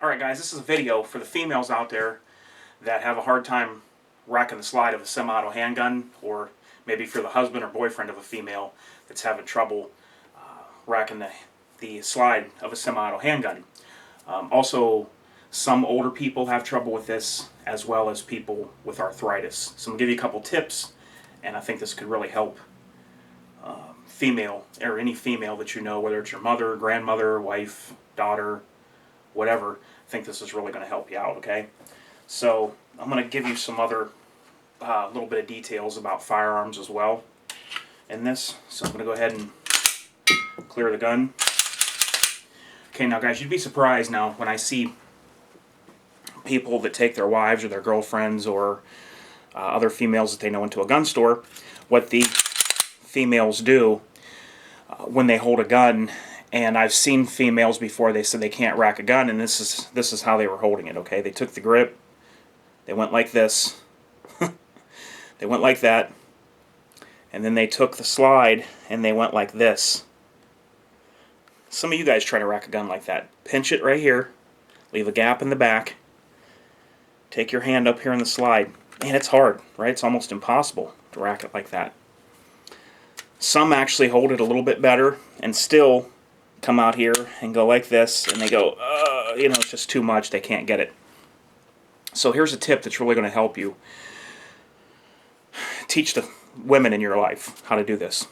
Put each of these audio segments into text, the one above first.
Alright guys, this is a video for the females out there that have a hard time racking the slide of a semi-auto handgun, or maybe if you're the husband or boyfriend of a female that's having trouble racking the slide of a semi-auto handgun. Also, some older people have trouble with this, as well as people with arthritis. So I'm going to give you a couple tips, and I think this could really help female, or any female that you know, whether it's your mother, grandmother, wife, daughter, whatever. I think this is really going to help you out, okay? So I'm going to give you some other little bit of details about firearms as well in this. So I'm going to go ahead and clear the gun. Okay, now guys, you'd be surprised now when I see people that take their wives or their girlfriends or other females that they know into a gun store, what the females do when they hold a gun. And I've seen females before, they said they can't rack a gun, and this is how they were holding it, okay? They took the grip, they went like this, they went like that, and then they took the slide and they went like this. Some of you guys try to rack a gun like that. Pinch it right here, leave a gap in the back, take your hand up here in the slide. Man, it's hard, right? It's almost impossible to rack it like that. Some actually hold it a little bit better and still come out here and go like this, and they go, you know, it's just too much, they can't get it. So here's a tip that's really going to help you teach the women in your life how to do this.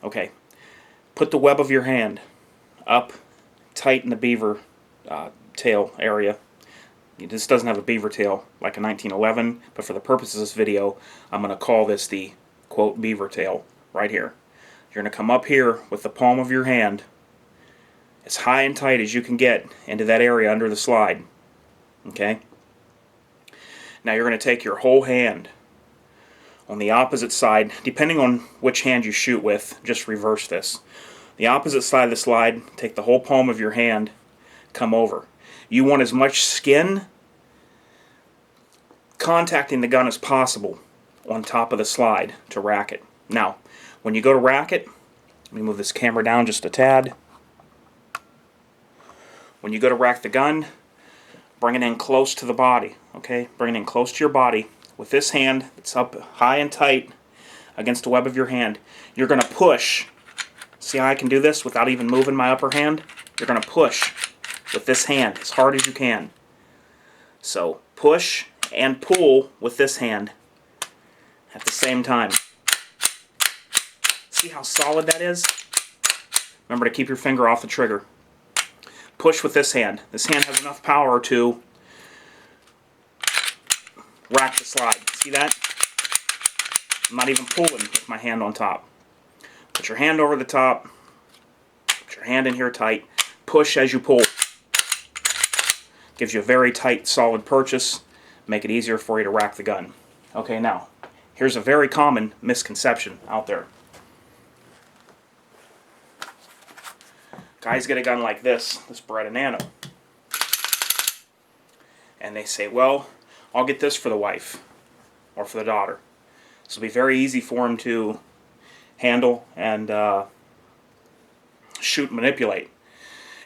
Okay, put the web of your hand up tight in the beaver tail area. This doesn't have a beaver tail like a 1911, but for the purposes of this video, I'm going to call this the, quote, beaver tail right here. You're going to come up here with the palm of your hand as high and tight as you can get into that area under the slide. Okay? Now you're going to take your whole hand on the opposite side, depending on which hand you shoot with, just reverse this. The opposite side of the slide, take the whole palm of your hand, come over. You want as much skin contacting the gun as possible on top of the slide to rack it. Now, when you go to rack it, let me move this camera down just a tad. When you go to rack the gun, bring it in close to the body, okay? Bring it in close to your body. With this hand, it's up high and tight against the web of your hand. You're going to push. See how I can do this without even moving my upper hand? You're going to push with this hand as hard as you can. So push and pull with this hand at the same time. See how solid that is? Remember to keep your finger off the trigger. Push with this hand. This hand has enough power to rack the slide. See that? I'm not even pulling with my hand on top. Put your hand over the top. Put your hand in here tight. Push as you pull. Gives you a very tight, solid purchase. Make it easier for you to rack the gun. Okay, now, here's a very common misconception out there. Guys get a gun like this Beretta Nano, and they say, well, I'll get this for the wife or for the daughter. So it'll be very easy for them to handle and shoot and manipulate.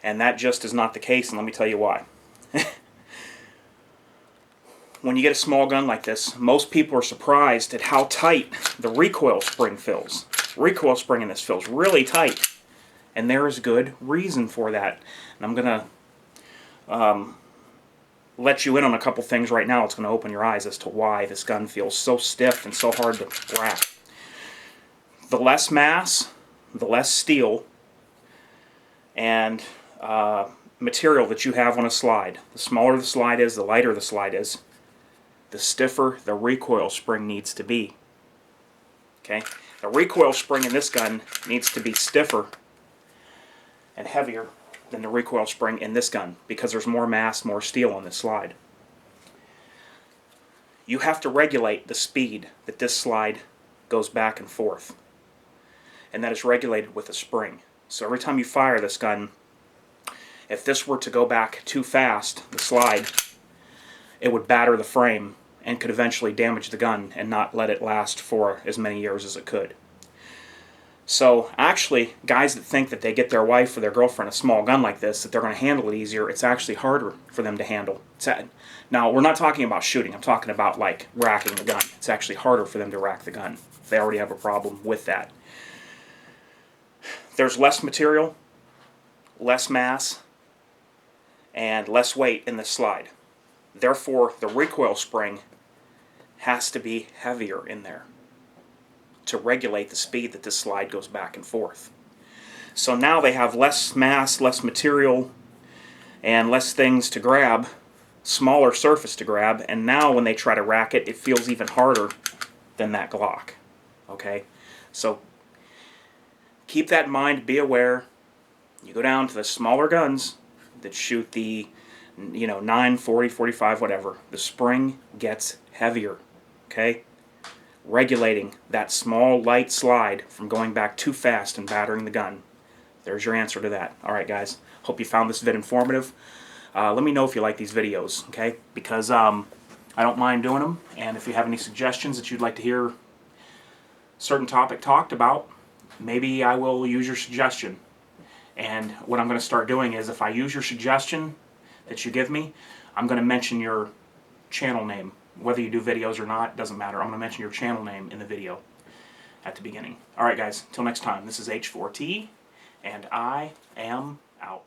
And that just is not the case, and let me tell you why. When you get a small gun like this, most people are surprised at how tight the recoil spring feels. Recoil spring in this feels really tight. And there is good reason for that. And I'm going to let you in on a couple things right now. It's going to open your eyes as to why this gun feels so stiff and so hard to rack. The less mass, the less steel, and material that you have on a slide. The smaller the slide is, the lighter the slide is, the stiffer the recoil spring needs to be. Okay? The recoil spring in this gun needs to be stiffer and heavier than the recoil spring in this gun, because there's more mass, more steel on this slide. You have to regulate the speed that this slide goes back and forth, and that is regulated with a spring. So every time you fire this gun, if this were to go back too fast, the slide, it would batter the frame and could eventually damage the gun and not let it last for as many years as it could. So actually, guys that think that they get their wife or their girlfriend a small gun like this, that they're going to handle it easier, it's actually harder for them to handle. Now, we're not talking about shooting. I'm talking about like racking the gun. It's actually harder for them to rack the gun. They already have a problem with that. There's less material, less mass, and less weight in this slide. Therefore, the recoil spring has to be heavier in there to regulate the speed that this slide goes back and forth. So now they have less mass, less material, and less things to grab, smaller surface to grab, and now when they try to rack it, it feels even harder than that Glock. Okay? So keep that in mind, be aware. You go down to the smaller guns that shoot the 9, 40, 45, whatever. The spring gets heavier. Okay? Regulating that small, light slide from going back too fast and battering the gun. There's your answer to that. Alright guys, hope you found this vid informative. Let me know if you like these videos, okay? Because I don't mind doing them, and if you have any suggestions that you'd like to hear certain topic talked about, maybe I will use your suggestion. And what I'm going to start doing is, if I use your suggestion that you give me, I'm going to mention your channel name. Whether you do videos or not, doesn't matter. I'm going to mention your channel name in the video at the beginning. Alright guys, until next time, this is H4T, and I am out.